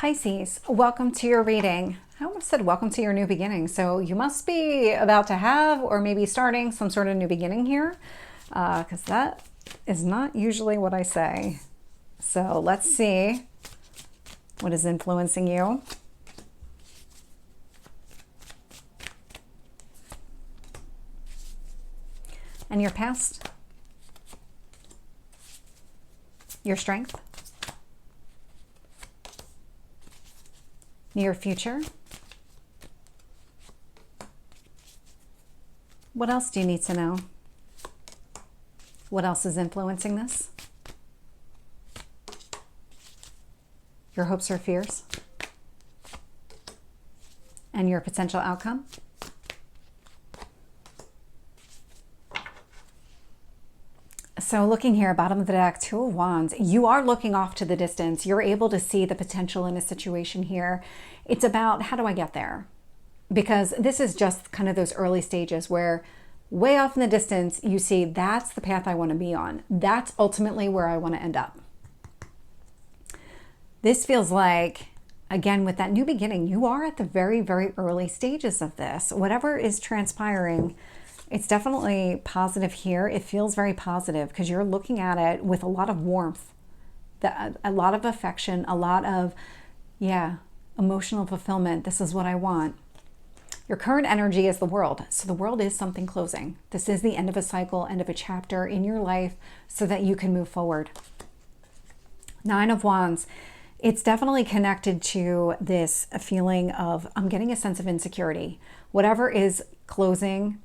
Pisces, welcome to your reading. I almost said welcome to your new beginning. So you must be about to have or maybe starting some sort of new beginning here, because that is not usually what I say. So let's see what is influencing you. And your past, your strength, near future. What else do you need to know? What else is influencing this? Your hopes or fears? And your potential outcome? So looking here, bottom of the deck, Two of Wands, you are looking off to the distance. You're able to see the potential in a situation here. It's about, how do I get there? Because this is just kind of those early stages where way off in the distance, you see that's the path I want to be on. That's ultimately where I want to end up. This feels like, again, with that new beginning, you are at the very, very early stages of this. Whatever is transpiring, it's definitely positive here. It feels very positive because you're looking at it with a lot of warmth, a lot of affection, a lot of, emotional fulfillment. This is what I want. Your current energy is the world. So the world is something closing. This is the end of a cycle, end of a chapter in your life so that you can move forward. Nine of Wands. It's definitely connected to this feeling of, I'm getting a sense of insecurity. Whatever is closing,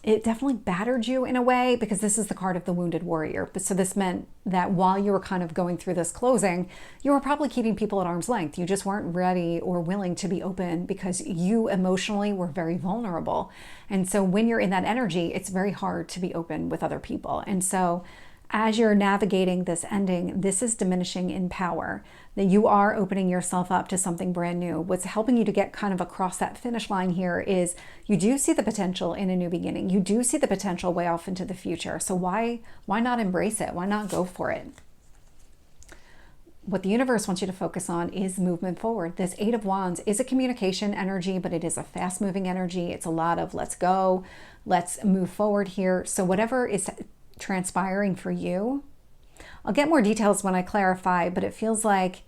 it definitely battered you in a way, because this is the card of the wounded warrior. So this meant that while you were kind of going through this closing, you were probably keeping people at arm's length. You just weren't ready or willing to be open because you emotionally were very vulnerable. And so when you're in that energy, it's very hard to be open with other people. And so as you're navigating this ending, this is diminishing in power, that you are opening yourself up to something brand new. What's helping you to get kind of across that finish line here is you do see the potential in a new beginning. You do see the potential way off into the future. So why not embrace it? Why not go for it? What the universe wants you to focus on is movement forward. This Eight of Wands is a communication energy, but it is a fast moving energy. It's a lot of let's go, let's move forward here. So whatever is transpiring for you, I'll get more details when I clarify, but it feels like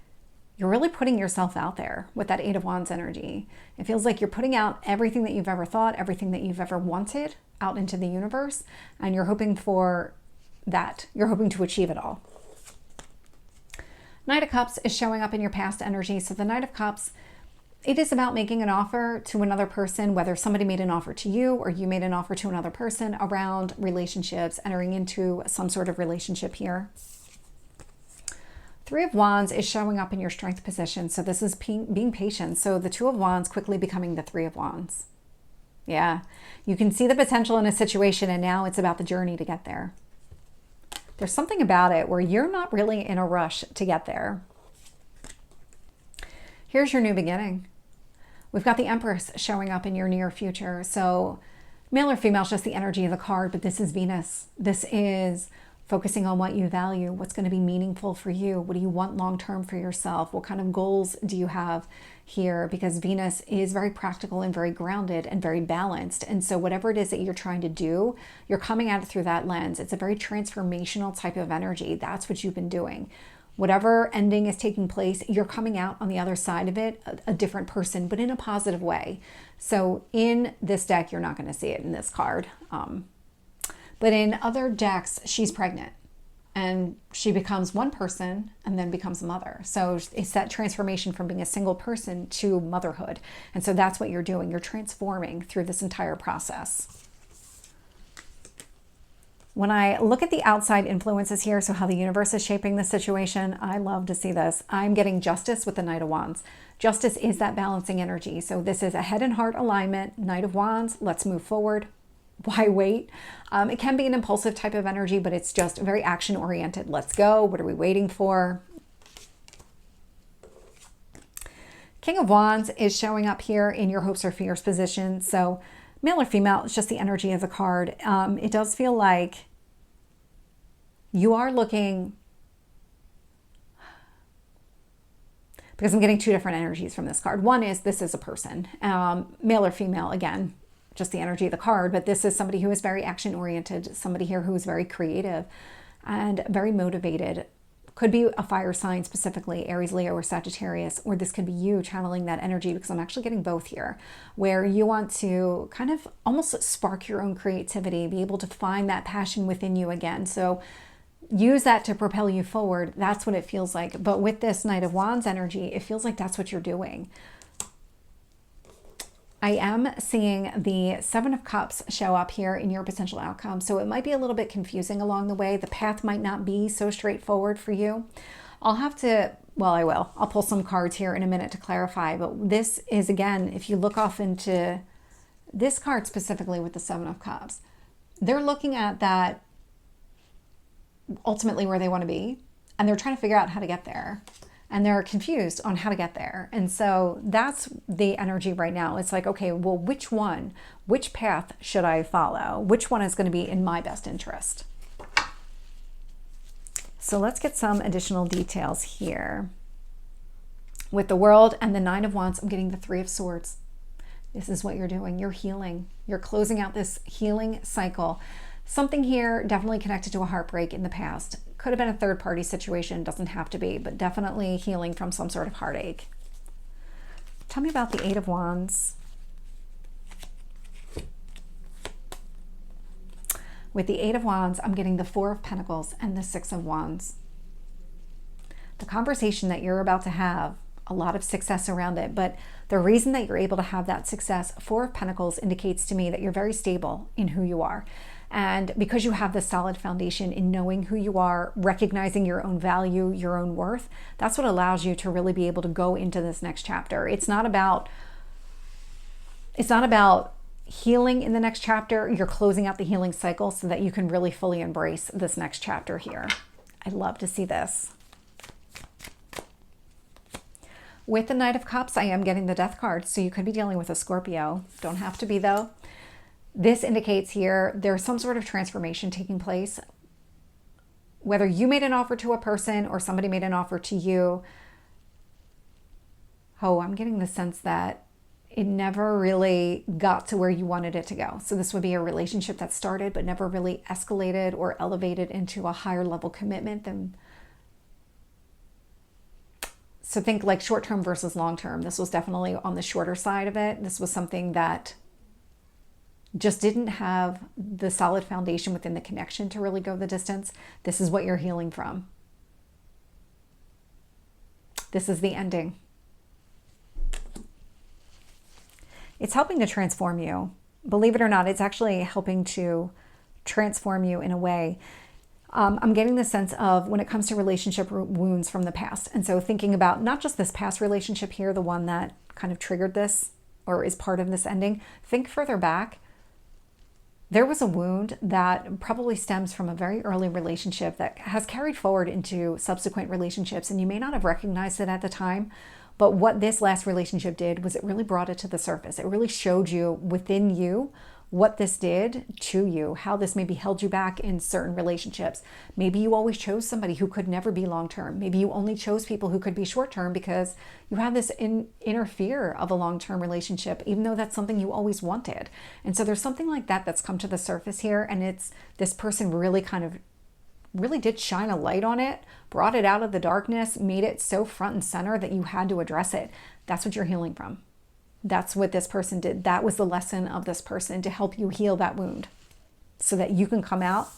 you're really putting yourself out there with that Eight of Wands energy. It feels like you're putting out everything that you've ever thought, everything that you've ever wanted out into the universe, and you're hoping for that. You're hoping to achieve it all. Knight of Cups is showing up in your past energy. So the Knight of Cups, it is about making an offer to another person, whether somebody made an offer to you or you made an offer to another person around relationships, entering into some sort of relationship here. Three of Wands is showing up in your strength position. So this is being patient. So the Two of Wands quickly becoming the Three of Wands. Yeah, you can see the potential in a situation, and now it's about the journey to get there. There's something about it where you're not really in a rush to get there. Here's your new beginning. We've got the Empress showing up in your near future. So male or female is just the energy of the card, but this is Venus. This is focusing on what you value, what's going to be meaningful for you. What do you want long-term for yourself? What kind of goals do you have here? Because Venus is very practical and very grounded and very balanced. And so whatever it is that you're trying to do, you're coming at it through that lens. It's a very transformational type of energy. That's what you've been doing. Whatever ending is taking place, you're coming out on the other side of it, a different person, but in a positive way. So in this deck, you're not going to see it in this card. But in other decks, she's pregnant and she becomes one person and then becomes a mother. So it's that transformation from being a single person to motherhood. And so that's what you're doing. You're transforming through this entire process. When I look at the outside influences here, so how the universe is shaping the situation, I love to see this. I'm getting Justice with the Knight of Wands. Justice is that balancing energy. So this is a head and heart alignment. Knight of Wands, let's move forward. Why wait? It can be an impulsive type of energy, but it's just very action oriented. Let's go. What are we waiting for? King of Wands is showing up here in your hopes or fears position. So male or female, it's just the energy of the card. It does feel like you are looking because I'm getting two different energies from this card. One is this is a person, male or female, again, just the energy of the card, but this is somebody who is very action oriented, somebody here who is very creative and very motivated. Could be a fire sign, specifically Aries, Leo, or Sagittarius, or this could be you channeling that energy, because I'm actually getting both here, where you want to kind of almost spark your own creativity, be able to find that passion within you again. So use that to propel you forward. That's what it feels like. But with this Knight of Wands energy, it feels like that's what you're doing. I am seeing the Seven of Cups show up here in your potential outcome. So it might be a little bit confusing along the way. The path might not be so straightforward for you. I'll have to, well, I will. I'll pull some cards here in a minute to clarify. But this is, again, if you look off into this card specifically with the Seven of Cups, they're looking at that ultimately where they want to be. And they're trying to figure out how to get there. And they're confused on how to get there. And so that's the energy right now. It's like, okay, well, which path should I follow? Which one is going to be in my best interest? So let's get some additional details here. With the World and the Nine of Wands, I'm getting the Three of Swords. This is what you're doing. You're healing. You're closing out this healing cycle. Something here definitely connected to a heartbreak in the past. Could have been a third-party situation, doesn't have to be, but definitely healing from some sort of heartache. Tell me about the Eight of Wands. With the Eight of Wands, I'm getting the Four of Pentacles and the Six of Wands. The conversation that you're about to have, a lot of success around it, but the reason that you're able to have that success, Four of Pentacles indicates to me that you're very stable in who you are. And because you have this solid foundation in knowing who you are, recognizing your own value, your own worth, that's what allows you to really be able to go into this next chapter. It's not about healing in the next chapter. You're closing out the healing cycle so that you can really fully embrace this next chapter here. I'd love to see this. With the Knight of Cups, I am getting the Death card. So you could be dealing with a Scorpio. Don't have to be though. This indicates here there's some sort of transformation taking place. Whether you made an offer to a person or somebody made an offer to you. Oh, I'm getting the sense that it never really got to where you wanted it to go. So this would be a relationship that started but never really escalated or elevated into a higher level commitment than. So think like short-term versus long-term. This was definitely on the shorter side of it. This was something that just didn't have the solid foundation within the connection to really go the distance. This is what you're healing from. This is the ending. It's helping to transform you. Believe it or not, it's actually helping to transform you in a way. I'm getting the sense of when it comes to relationship wounds from the past. And so thinking about not just this past relationship here, the one that kind of triggered this or is part of this ending, think further back. There was a wound that probably stems from a very early relationship that has carried forward into subsequent relationships, and you may not have recognized it at the time, but what this last relationship did was it really brought it to the surface. It really showed you within you what this did to you, how this maybe held you back in certain relationships. Maybe you always chose somebody who could never be long-term. Maybe you only chose people who could be short-term because you had this inner fear of a long-term relationship, even though that's something you always wanted. And so there's something like that that's come to the surface here, and it's this person really did shine a light on it, brought it out of the darkness, made it so front and center that you had to address it. That's what you're healing from. That's what this person did. That was the lesson of this person, to help you heal that wound so that you can come out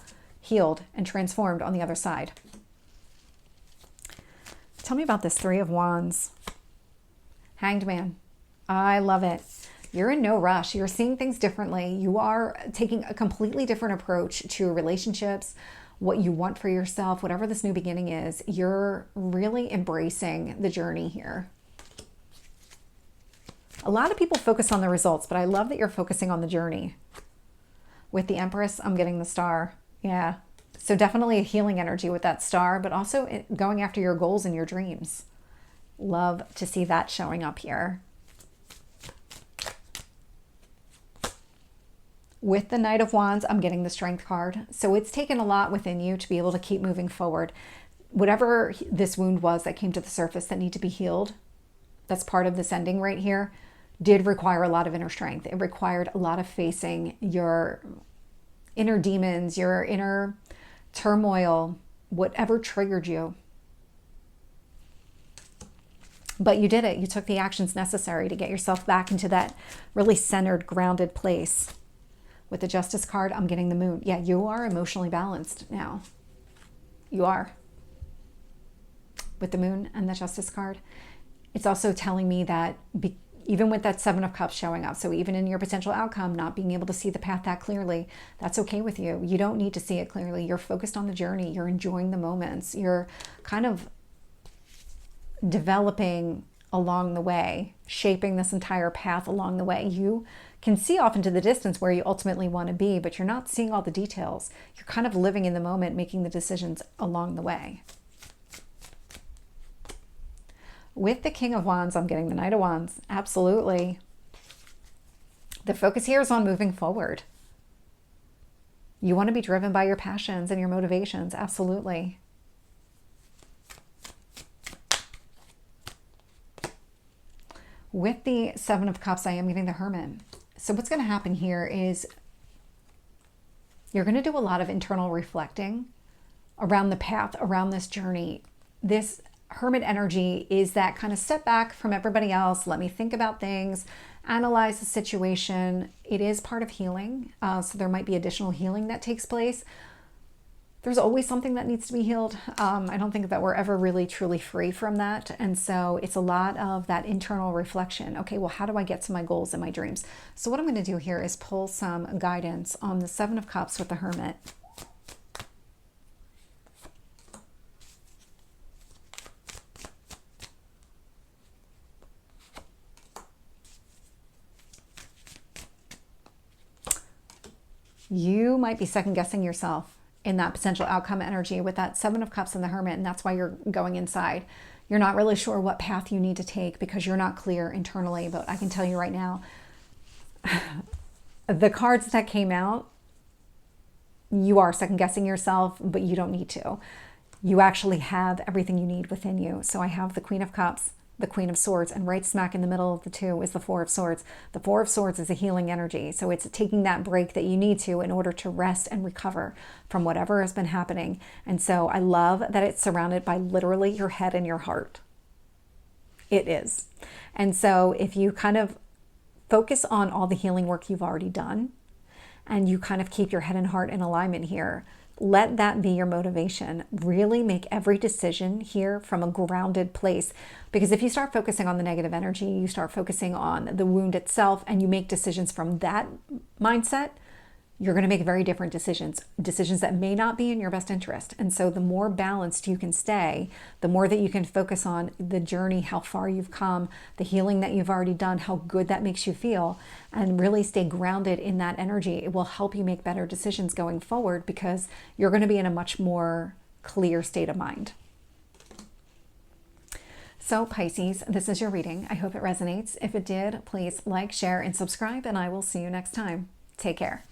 healed and transformed on the other side. Tell me about this Three of Wands. Hanged Man. I love it. You're in no rush. You're seeing things differently. You are taking a completely different approach to relationships, what you want for yourself, whatever this new beginning is. You're really embracing the journey here. A lot of people focus on the results, but I love that you're focusing on the journey. With the Empress, I'm getting the Star. Yeah. So definitely a healing energy with that Star, but also going after your goals and your dreams. Love to see that showing up here. With the Knight of Wands, I'm getting the Strength card. So it's taken a lot within you to be able to keep moving forward. Whatever this wound was that came to the surface that need to be healed, that's part of this ending right here did require a lot of inner strength. It required a lot of facing your inner demons, your inner turmoil, whatever triggered you. But you did it. You took the actions necessary to get yourself back into that really centered, grounded place. With the Justice card, I'm getting the Moon. Yeah, you are emotionally balanced now. You are. With the Moon and the Justice card. It's also telling me that even with that Seven of Cups showing up, so even in your potential outcome, not being able to see the path that clearly, that's okay with you. You don't need to see it clearly. You're focused on the journey. You're enjoying the moments. You're kind of developing along the way, shaping this entire path along the way. You can see off into the distance where you ultimately want to be, but you're not seeing all the details. You're kind of living in the moment, making the decisions along the way. With the King of Wands, I'm getting the Knight of Wands. Absolutely. The focus here is on moving forward. You want to be driven by your passions and your motivations. Absolutely. With the Seven of Cups, I am getting the Hermit. So what's going to happen here is you're going to do a lot of internal reflecting around the path, around this journey. This Hermit energy is that kind of step back from everybody else. Let me think about things, analyze the situation. It is part of healing. So there might be additional healing that takes place. There's always something that needs to be healed. I don't think that we're ever really truly free from that. And so it's a lot of that internal reflection. Okay, well, how do I get to my goals and my dreams? So what I'm going to do here is pull some guidance on the Seven of Cups with the Hermit. You might be second guessing yourself in that potential outcome energy with that Seven of Cups and the Hermit, and that's why you're going inside. You're not really sure what path you need to take because you're not clear internally, but I can tell you right now, the cards that came out, you are second guessing yourself, but you don't need to. You actually have everything you need within you. So I have the Queen of Cups, the Queen of Swords, and right smack in the middle of the two is the Four of Swords. The Four of Swords is a healing energy. So it's taking that break that you need to in order to rest and recover from whatever has been happening. And so I love that it's surrounded by literally your head and your heart. It is. And so if you kind of focus on all the healing work you've already done, and you kind of keep your head and heart in alignment here, let that be your motivation. Really make every decision here from a grounded place. Because if you start focusing on the negative energy, you start focusing on the wound itself, and you make decisions from that mindset, you're going to make very different decisions that may not be in your best interest. And so the more balanced you can stay, the more that you can focus on the journey, how far you've come, the healing that you've already done, how good that makes you feel, and really stay grounded in that energy. It will help you make better decisions going forward because you're going to be in a much more clear state of mind. So Pisces, this is your reading. I hope it resonates. If it did, please like, share, and subscribe, and I will see you next time. Take care.